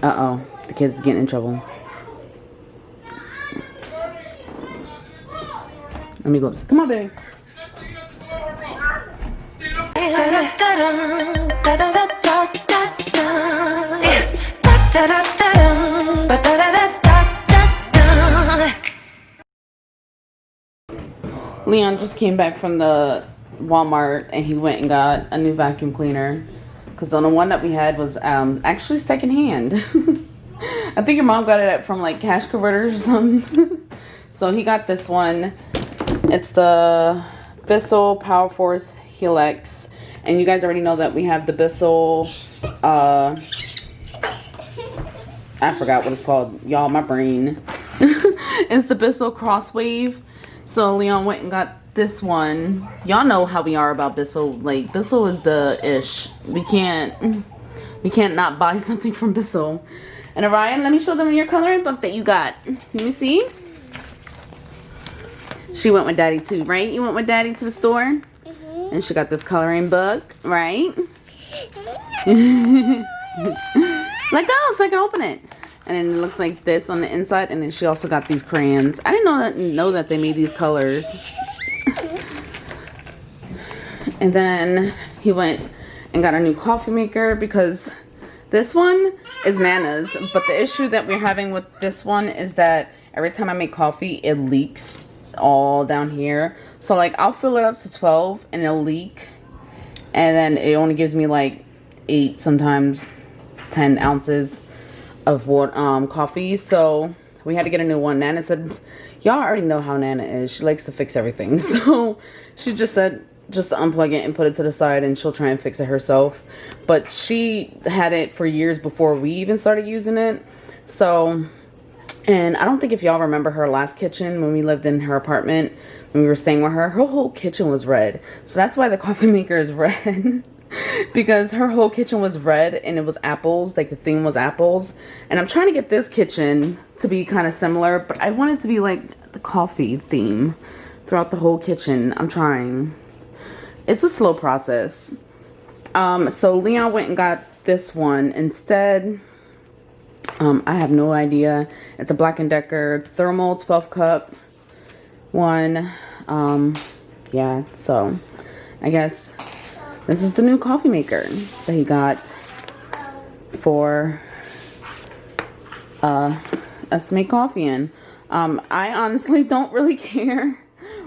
Uh-oh. The kid's getting in trouble. Let me go upstairs. Come on, baby. Leon just came back from the Walmart and he went and got a new vacuum cleaner because the one that we had was actually secondhand. I think your mom got it from like Cash Converters or something. So he got this one. It's the Bissell Power Force Helix, and you guys already know that we have the Bissell I forgot what it's called, y'all. My brain. It's the Bissell Crosswave. So Leon went and got this one. Y'all know how we are about Bissell. Like, Bissell is the ish. We can't not buy something from Bissell. And Orion, let me show them your coloring book that you got. Let me see. She went with Daddy too, right? You went with Daddy to the store? Mm-hmm. And she got this coloring book, right? Let go so I can open it. And then it looks like this on the inside. And then she also got these crayons. I didn't know that they made these colors. And then he went and got a new coffee maker because this one is Nana's. But the issue that we're having with this one is that every time I make coffee, it leaks all down here. So like I'll fill it up to 12 and it'll leak. And then it only gives me like 8, sometimes 10 ounces of water, coffee. So we had to get a new one. Nana said, y'all already know how Nana is. She likes to fix everything. So she just said just to unplug it and put it to the side and she'll try and fix it herself. But she had it for years before we even started using it. So, and I don't think if y'all remember her last kitchen when we lived in her apartment, when we were staying with her whole kitchen was red. So that's why the coffee maker is red. Because her whole kitchen was red and it was apples, like the theme was apples. And I'm trying to get this kitchen to be kind of similar, but I want it to be like the coffee theme throughout the whole kitchen. I'm trying. It's a slow process. So Leon went and got this one instead. I have no idea. It's a Black & Decker thermal 12 cup one. Yeah, so I guess this is the new coffee maker that he got for us to make coffee in. I honestly don't really care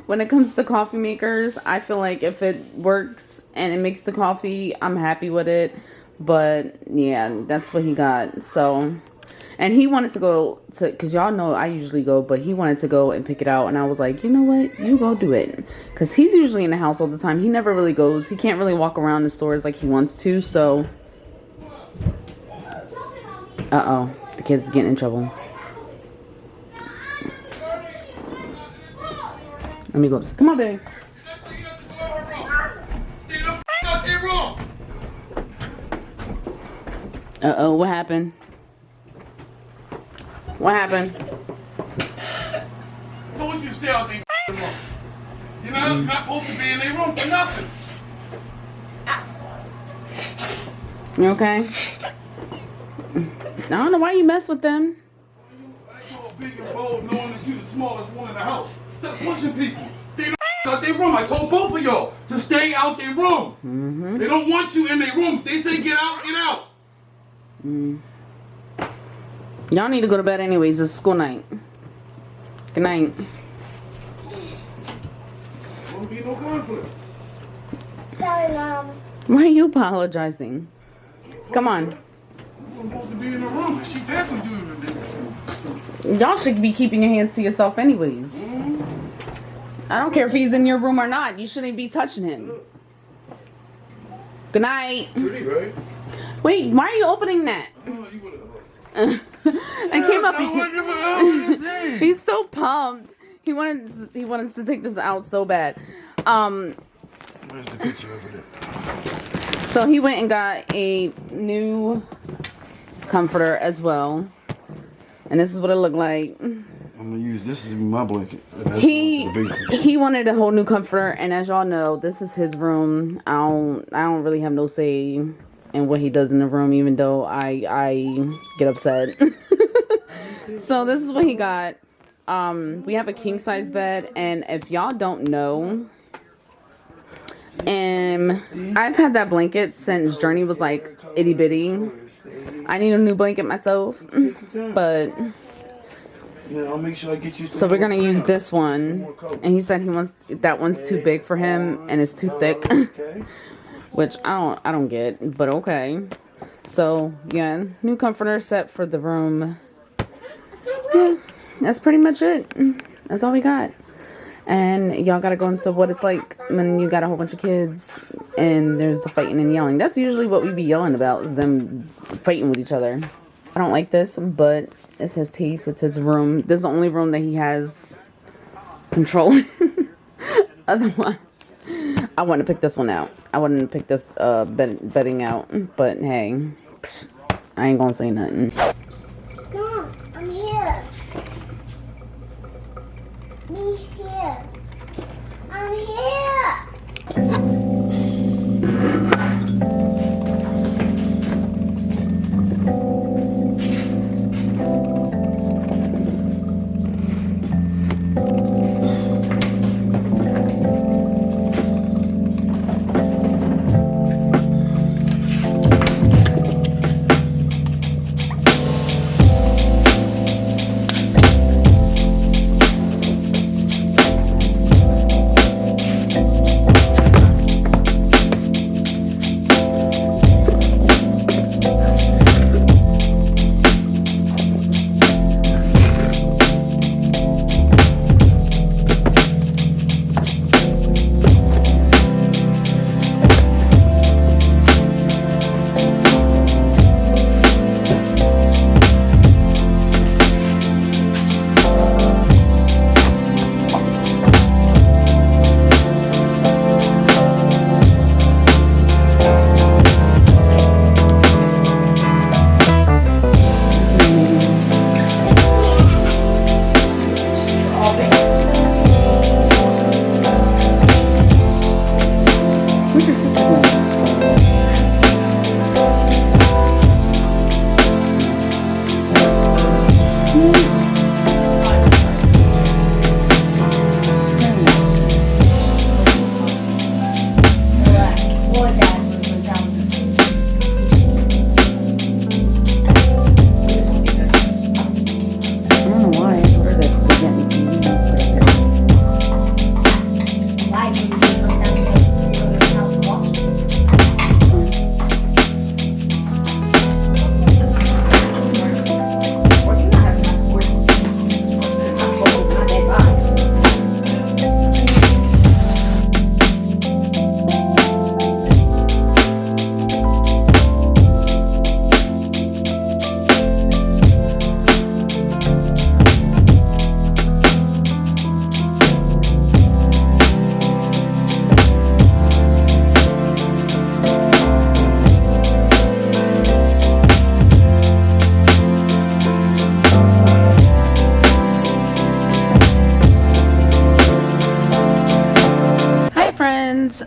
when it comes to coffee makers. I feel like if it works and it makes the coffee, I'm happy with it. But yeah, that's what he got. So, and he wanted to go to, because y'all know I usually go, but he wanted to go and pick it out. And I was like, you know what? You go do it. Because he's usually in the house all the time. He never really goes. He can't really walk around the stores like he wants to. So, uh-oh. The kid's getting in trouble. Let me go upstairs. Come on, baby. Uh-oh, what happened? What happened? I told you to stay out their room. You're not supposed to be in their room for nothing. You okay? I don't know why you mess with them. I told big and bold knowing that you're the smallest one in the house. Stop pushing people. Stay out their room. I told both of y'all to stay out their room. Mm-hmm. They don't want you in their room. If they say get out, get out. Y'all need to go to bed anyways. It's school night. Good night. Won't be no conflict. Sorry, Mom. Why are you apologizing? Come on. You're supposed to be in the room. She tackled you. Y'all should be keeping your hands to yourself anyways. I don't care if he's in your room or not. You shouldn't be touching him. Good night. Pretty, right? Wait, why are you opening that? I came up. He's so pumped. He wanted to take this out so bad. Where's the picture over there? So he went and got a new comforter as well. And this is what it looked like. I'm gonna use this as my blanket. He wanted a whole new comforter, and as y'all know, this is his room. I don't really have no say and what he does in the room, even though I get upset. So this is what he got. We have a king size bed, and if y'all don't know, I've had that blanket since Journey was like itty bitty. I need a new blanket myself, but so we're gonna use this one, and he said he wants that one's too big for him and it's too thick, which I don't get, but okay. So yeah, new comforter set for the room. Yeah, that's pretty much it. That's all we got. And y'all gotta go into what it's like when you got a whole bunch of kids and there's the fighting and yelling. That's usually what we be yelling about, is them fighting with each other. I don't like this, but it's his taste. It's his room. This is the only room that he has control. Otherwise, I wouldn't have picked this one out. I wouldn't have picked this bedding out. But hey, I ain't gonna say nothing. Mom, I'm here. Me's here. I'm here.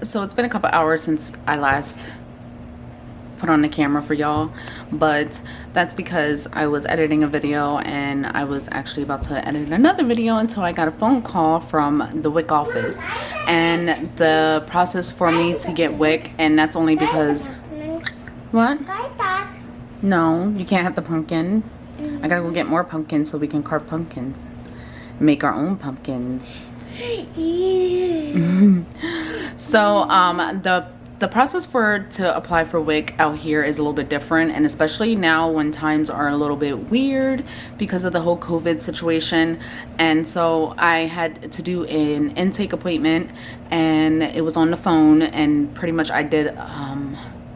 So it's been a couple hours since I last put on the camera for y'all, but that's because I was editing a video and I was actually about to edit another video until I got a phone call from the WIC office, and the process for me to get WIC, and that's only because what? No, you can't have the pumpkin. I gotta go get more pumpkins so we can carve pumpkins, make our own pumpkins. So the process to apply for WIC out here is a little bit different, and especially now when times are a little bit weird because of the whole COVID situation. And so I had to do an intake appointment, and it was on the phone, and pretty much I did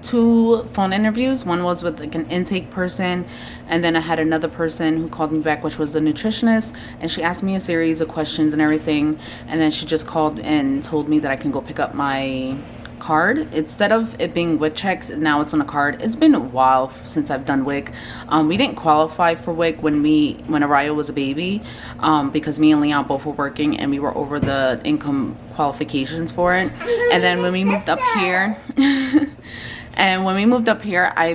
2 phone interviews. One was with like an intake person, and then I had another person who called me back, which was the nutritionist, and she asked me a series of questions and everything, and then she just called and told me that I can go pick up my card instead of it being WIC checks. Now it's on a card. It's been a while since I've done WIC. We didn't qualify for WIC when Riah was a baby, because me and Leon both were working and we were over the income qualifications for it. And then when we moved up here And when we moved up here, I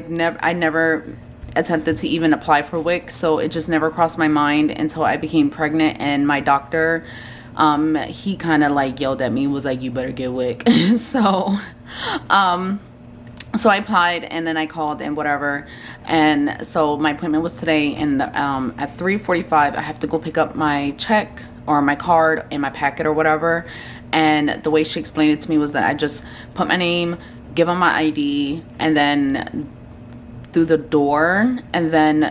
never attempted to even apply for WIC, so it just never crossed my mind until I became pregnant. And my doctor, he kind of like yelled at me, was like, you better get WIC. So so I applied, and then I called and whatever. And so my appointment was today, and at 3:45 I have to go pick up my check or my card and my packet or whatever. And the way she explained it to me was that I just put my name, give them my ID, and then through the door, and then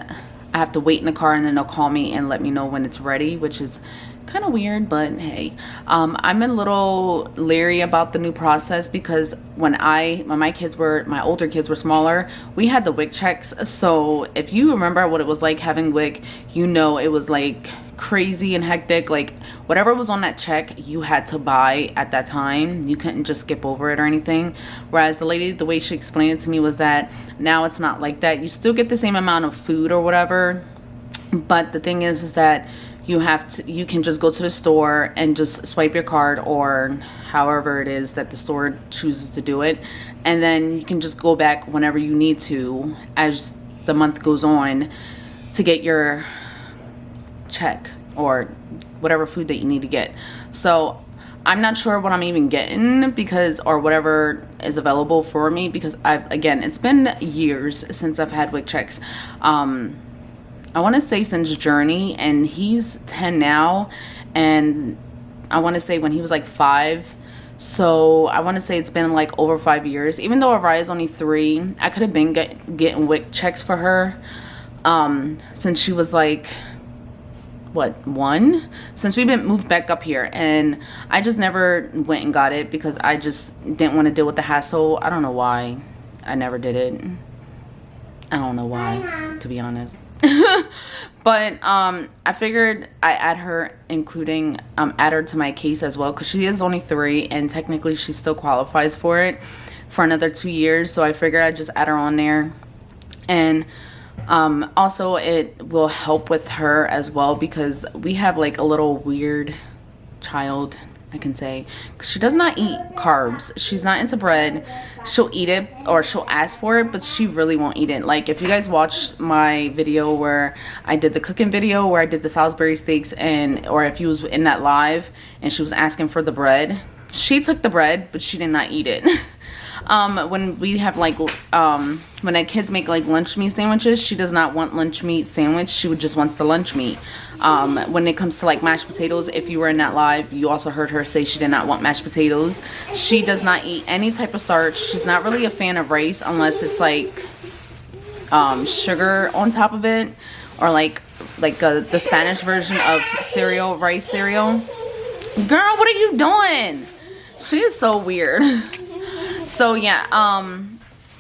I have to wait in the car, and then they'll call me and let me know when it's ready, which is kind of weird, but hey. I'm a little leery about the new process because when my older kids were smaller, we had the WIC checks. So if you remember what it was like having WIC, you know it was like crazy and hectic. Like whatever was on that check, you had to buy at that time. You couldn't just skip over it or anything. Whereas the lady, the way she explained it to me was that now it's not like that. You still get the same amount of food or whatever, but the thing is that you can just go to the store and just swipe your card, or however it is that the store chooses to do it, and then you can just go back whenever you need to as the month goes on to get your check or whatever food that you need to get. So I'm not sure what I'm even getting because, or whatever is available for me, because again, it's been years since I've had WIC checks. I want to say since Journey, and he's 10 now, and I want to say when he was like 5. So I want to say it's been like over 5 years. Even though Ariah is only 3, I could have been getting WIC checks for her since she was like, what, 1? Since we've been moved back up here, and I just never went and got it because I just didn't want to deal with the hassle. I don't know why I never did it. I don't know why, to be honest. But I figured I add her to my case as well, because she is only 3 and technically she still qualifies for it for another 2 years. So I figured I'd just add her on there. And also it will help with her as well, because we have like a little weird child, I can say. She does not eat carbs. She's not into bread. She'll eat it, or she'll ask for it, but she really won't eat it. Like if you guys watched my video where I did the cooking video where I did the Salisbury steaks, or if you was in that live and she was asking for the bread, she took the bread, but she did not eat it. When we have like when the kids make like lunch meat sandwiches, she does not want lunch meat sandwich. She just wants the lunch meat. When it comes to like mashed potatoes, if you were in that live, you also heard her say she did not want mashed potatoes. She does not eat any type of starch. She's not really a fan of rice unless it's like sugar on top of it, or like the Spanish version of cereal, rice cereal. Girl, what are you doing? She is so weird. So yeah,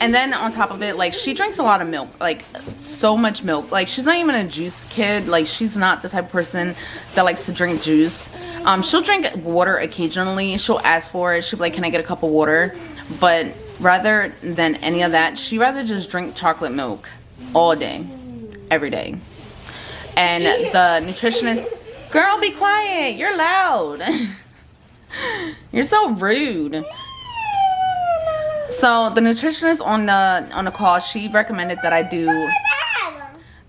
and then on top of it, like she drinks a lot of milk, like so much milk. Like she's not even a juice kid. Like she's not the type of person that likes to drink juice. She'll drink water occasionally. She'll ask for it. She'll be like, can I get a cup of water? But rather than any of that, she'd rather just drink chocolate milk all day, every day. And the nutritionist, girl, be quiet. You're loud. You're so rude. So the nutritionist on the call, she recommended that I do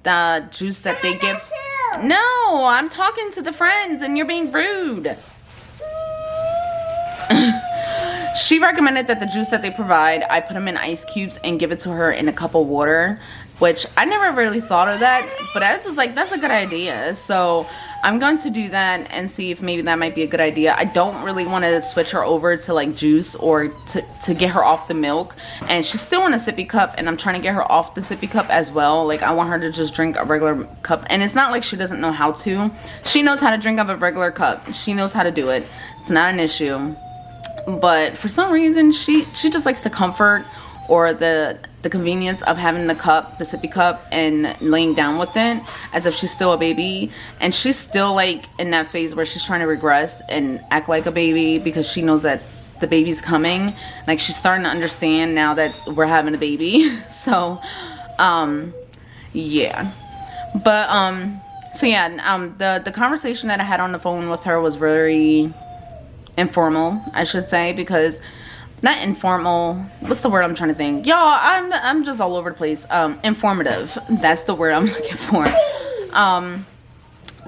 the juice that they give. No, I'm talking to the friends and you're being rude. She recommended that the juice that they provide, I put them in ice cubes and give it to her in a cup of water, which I never really thought of that, but I was like, that's a good idea. So I'm going to do that and see if maybe that might be a good idea. I don't really want to switch her over to like juice or to get her off the milk. And she's still in a sippy cup, and I'm trying to get her off the sippy cup as well. Like I want her to just drink a regular cup. And it's not like she doesn't know how to. She knows how to drink up a regular cup. She knows how to do it. It's not an issue. But for some reason, she just likes the comfort or the convenience of having the cup, the sippy cup, and laying down with it as if she's still a baby. And she's still like in that phase where she's trying to regress and act like a baby because she knows that the baby's coming. Like she's starting to understand now that we're having a baby. So yeah. But so yeah, the conversation that I had on the phone with her was very informal, I should say, because not informal, what's the word I'm trying to think, y'all, I'm just all over the place. Informative, that's the word I'm looking for.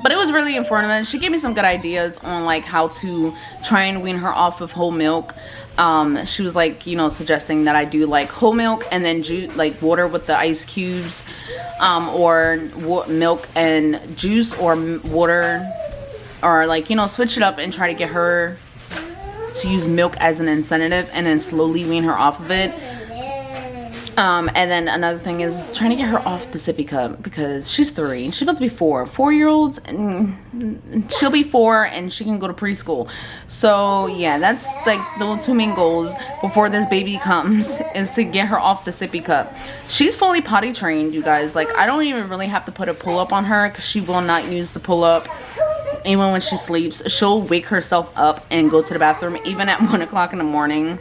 But it was really informative. She gave me some good ideas on like how to try and wean her off of whole milk. She was like, you know, suggesting that I do like whole milk and then like water with the ice cubes, or milk and juice, or water, or like, you know, switch it up and try to get her to use milk as an incentive and then slowly wean her off of it. And then another thing is trying to get her off the sippy cup, because she's 3. She's about to be 4. 4-year-olds, and she'll be 4 and she can go to preschool. So yeah, that's like the 2 main goals before this baby comes, is to get her off the sippy cup. She's fully potty trained, you guys. Like, I don't even really have to put a pull up on her, because she will not use the pull up. Even when she sleeps, she'll wake herself up and go to the bathroom, even at 1 o'clock in the morning.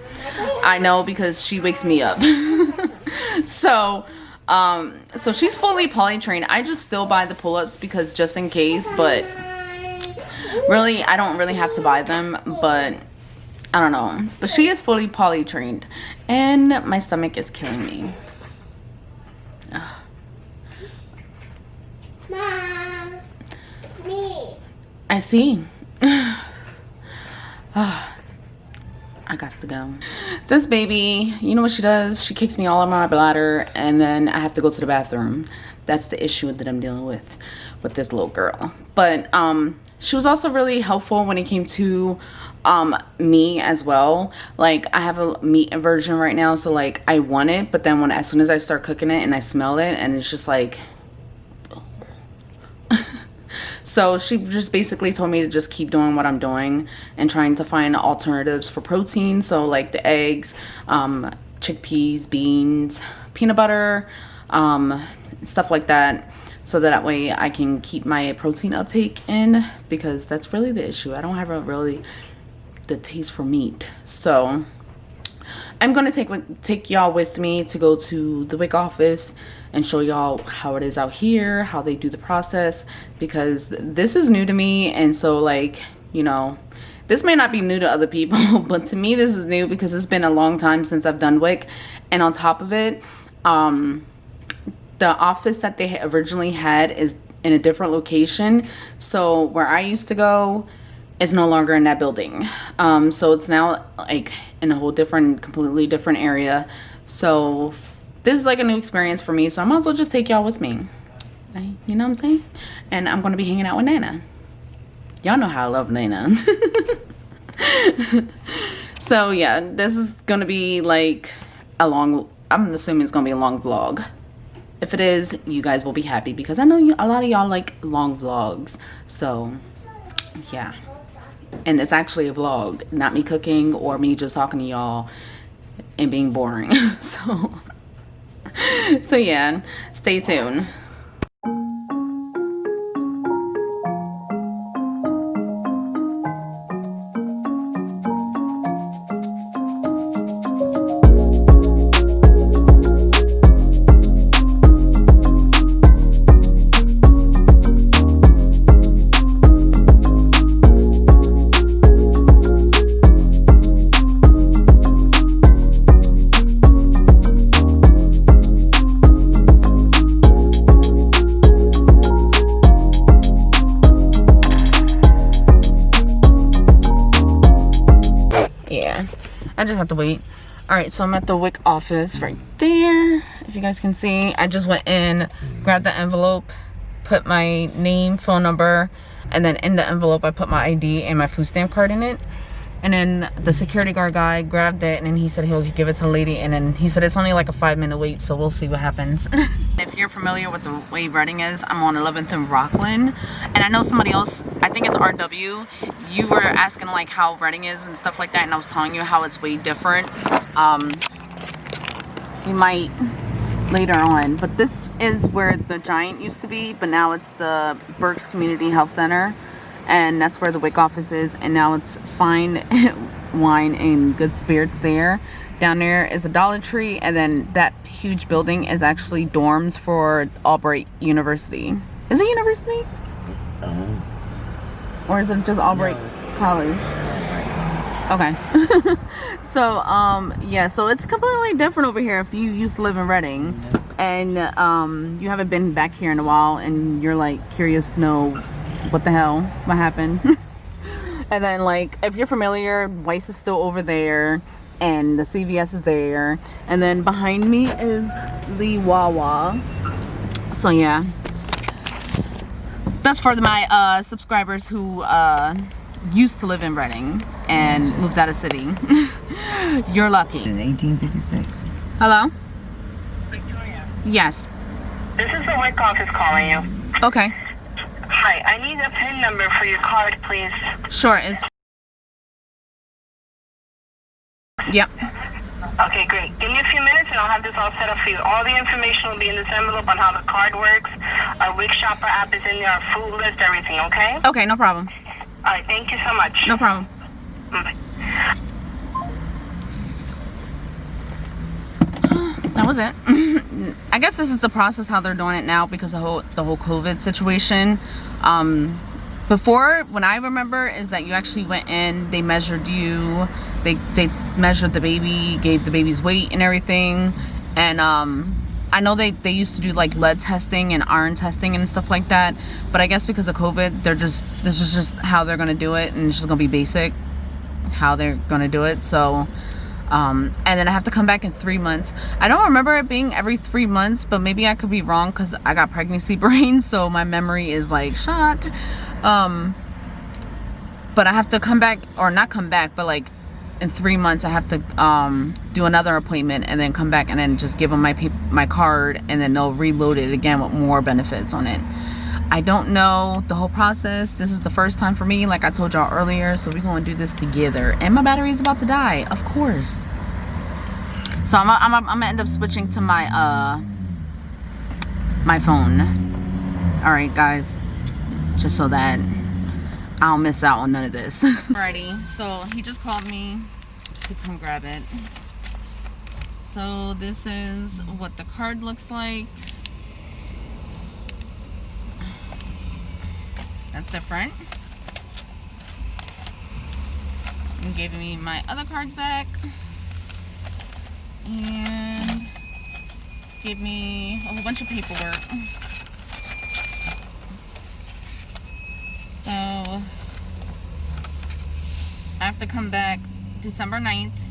I know, because she wakes me up. So she's fully potty trained. I just still buy the pull-ups because just in case, but really I don't really have to buy them, but I don't know. But she is fully potty trained, and my stomach is killing me. Ugh. Mom, me. I see. I got to go. This baby, you know what she does? She kicks me all over my bladder, and then I have to go to the bathroom. That's the issue that I'm dealing with this little girl. But she was also really helpful when it came to me as well. Like, I have a meat aversion right now, so like I want it, but then as soon as I start cooking it and I smell it, and it's just like so she just basically told me to just keep doing what I'm doing and trying to find alternatives for protein. So like the eggs, chickpeas, beans, peanut butter, stuff like that. So that way I can keep my protein uptake in, because that's really the issue. I don't have the taste for meat. So I'm going to take y'all with me to go to the WIC office and show y'all how it is out here, how they do the process, because this is new to me. And so, like, you know, this may not be new to other people, but to me this is new because it's been a long time since I've done WIC. And on top of it, the office that they originally had is in a different location. So where I used to go is no longer in that building. So it's now like in a whole completely different area. So this is like a new experience for me, so I might as well just take y'all with me. You know what I'm saying? And I'm gonna be hanging out with Nana. Y'all know how I love Nana. So yeah, this is gonna be like I'm assuming it's gonna be a long vlog. If it is, you guys will be happy, because I know a lot of y'all like long vlogs. So yeah. And it's actually a vlog, not me cooking or me just talking to y'all and being boring. So yeah, stay tuned. I just have to wait. All right, so I'm at the WIC office right there. If you guys can see, I just went in, grabbed the envelope, put my name, phone number, and then in the envelope I put my ID and my food stamp card in it. And then the security guard guy grabbed it, and then he said he'll give it to the lady, and then he said it's only like a 5-minute wait, so we'll see what happens. If you're familiar with the way Reading is, I'm on 11th and Rockland, and I know somebody else, I think it's RW, you were asking like how Reading is and stuff like that, and I was telling you how it's way different. We might later on, but this is where the Giant used to be, but now it's the Berks Community Health Center. And that's where the WIC office is, and now it's Fine Wine and Good Spirits there. Down there is a Dollar Tree, and then that huge building is actually dorms for Albright University. Is it university? Or is it just Albright College? Okay. So, yeah, so it's completely different over here if you used to live in Reading and you haven't been back here in a while and you're like curious to know what the hell, what happened. And then like if you're familiar, WIC is still over there and the CVS is there, and then behind me is the Wawa. So yeah, that's for my subscribers who used to live in Reading and moved out of city. You're lucky. In 1856. Hello? Victoria, Yes. this is the WIC office calling you. Okay. Hi, I need a PIN number for your card, please. Sure. It's. Yep. Okay, great. Give me a few minutes and I'll have this all set up for you. All the information will be in this envelope on how the card works. Our WIC Shopper app is in there, our food list, everything, okay? Okay. No problem. All right, thank you so much. No problem. Bye. That was it. I guess this is the process how they're doing it now because of the whole COVID situation. Before, when I remember, is that you actually went in, they measured you, they measured the baby, gave the baby's weight and everything, and I know they used to do like lead testing and iron testing and stuff like that, but I guess because of COVID, this is just how they're gonna do it, and it's just gonna be basic how they're gonna do it. So and then I have to come back in 3 months. I don't remember it being every 3 months, but maybe I could be wrong because I got pregnancy brain, so my memory is like shot. But I have to come back, or not come back, but like in 3 months I have to do another appointment and then come back and then just give them my card, and then they'll reload it again with more benefits on it. I don't know the whole process. This is the first time for me, like I told y'all earlier, so we're going to do this together. And my battery is about to die, of course. So I'm gonna end up switching to my my phone. All right, guys, just so that I don't miss out on none of this. Alrighty, so he just called me to come grab it. So this is what the card looks like. That's different. And gave me my other cards back. And gave me a whole bunch of paperwork. So I have to come back December 9th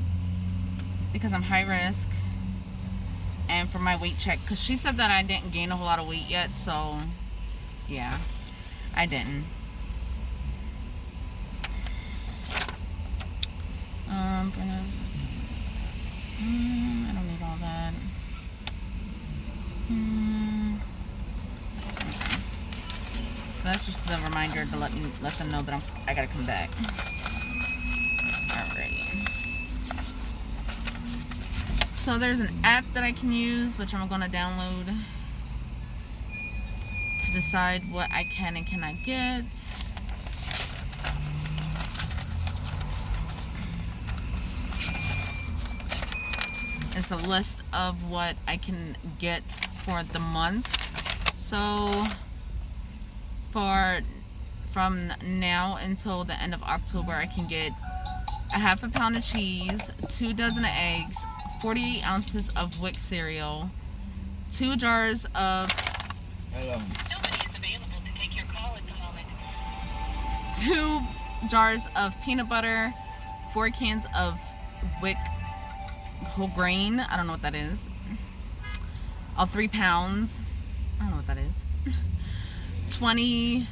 because I'm high risk. And for my weight check, because she said that I didn't gain a whole lot of weight yet, so yeah. I didn't. I don't need all that. So that's just a reminder to let them know that I gotta come back. Alrighty. So there's an app that I can use, which I'm gonna download to decide what I can and cannot get. It's a list of what I can get for the month. So from now until the end of October, I can get a half a pound of cheese, 2 dozen of eggs, 48 ounces of WIC cereal, 2 jars of Hello. Nobody is available to take your call at the moment. 2 jars of peanut butter, 4 cans of WIC whole grain. I don't know what that is. 3 pounds. I don't know what that is. 20.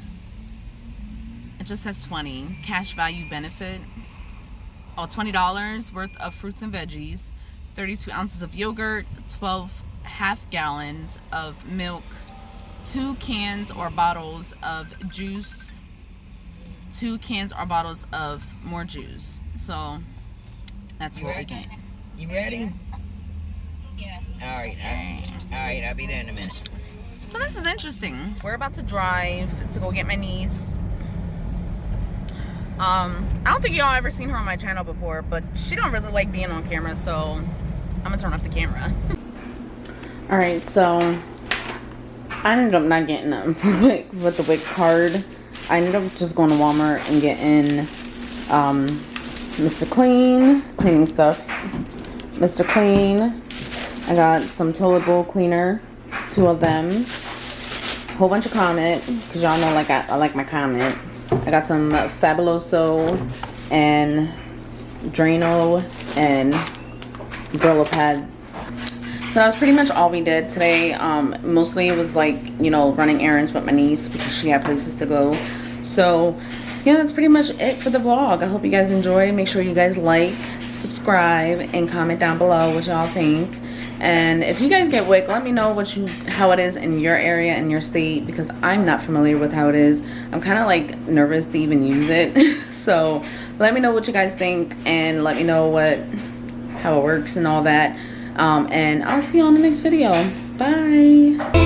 It just says 20. Cash value benefit. $20 worth of fruits and veggies. 32 ounces of yogurt. 12 half gallons of milk. 2 cans or bottles of juice. 2 cans or bottles of more juice. So that's what we get. You ready? Yeah. Alright, I'll be there in a minute. So this is interesting. We're about to drive to go get my niece. I don't think y'all ever seen her on my channel before, but she don't really like being on camera, so I'm gonna turn off the camera. Alright, so I ended up not getting them with the WIC card. I ended up just going to Walmart and getting Mr. Clean, cleaning stuff. Mr. Clean. I got some toilet bowl cleaner, 2 of them. Whole bunch of Comet, because y'all know like I like my Comet. I got some Fabuloso and Drano and Brillo pads. So that was pretty much all we did today. Mostly it was like, you know, running errands with my niece because she had places to go. So yeah, that's pretty much it for the vlog. I hope you guys enjoy. Make sure you guys like, subscribe, and comment down below what y'all think. And if you guys get WIC, let me know how it is in your area and your state, because I'm not familiar with how it is. I'm kind of like nervous to even use it. So let me know what you guys think, and let me know how it works and all that. And I'll see you on the next video. Bye.